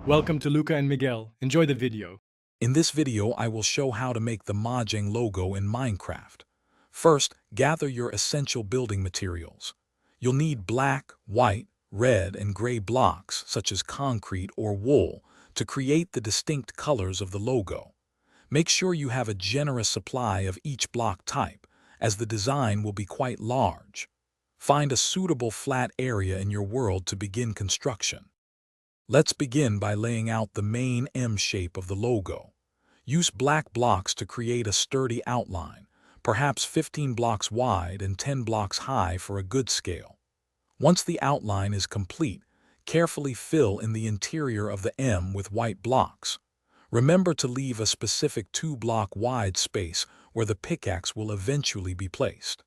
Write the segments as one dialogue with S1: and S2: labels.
S1: Welcome to Luca and Miguel. Enjoy the video.
S2: In this video, I will show how to make the Mojang logo in Minecraft. First, gather your essential building materials. You'll need black, white, red, and gray blocks, such as concrete or wool, to create the distinct colors of the logo. Make sure you have a generous supply of each block type, as the design will be quite large. Find a suitable flat area in your world to begin construction. Let's begin by laying out the main M shape of the logo. Use black blocks to create a sturdy outline, perhaps 15 blocks wide and 10 blocks high for a good scale. Once the outline is complete, carefully fill in the interior of the M with white blocks. Remember to leave a specific 2-block wide space where the pickaxe will eventually be placed.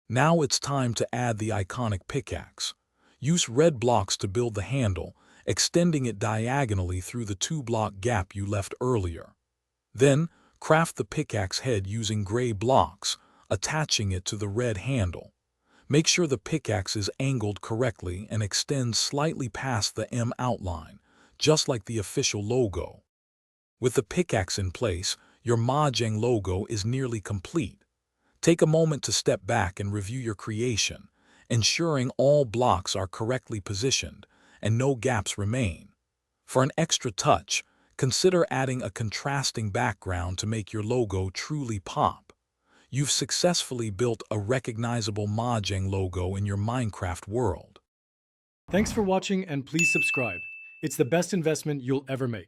S2: Now it's time to add the iconic pickaxe. Use red blocks to build the handle, extending it diagonally through the 2-block gap you left earlier. Then, craft the pickaxe head using gray blocks, attaching it to the red handle. Make sure the pickaxe is angled correctly and extends slightly past the M outline, just like the official logo. With the pickaxe in place, your Mojang logo is nearly complete. Take a moment to step back and review your creation, ensuring all blocks are correctly positioned and no gaps remain. For an extra touch, consider adding a contrasting background to make your logo truly pop. You've successfully built a recognizable Mojang logo in your Minecraft world.
S1: Thanks for watching and please subscribe. It's the best investment you'll ever make.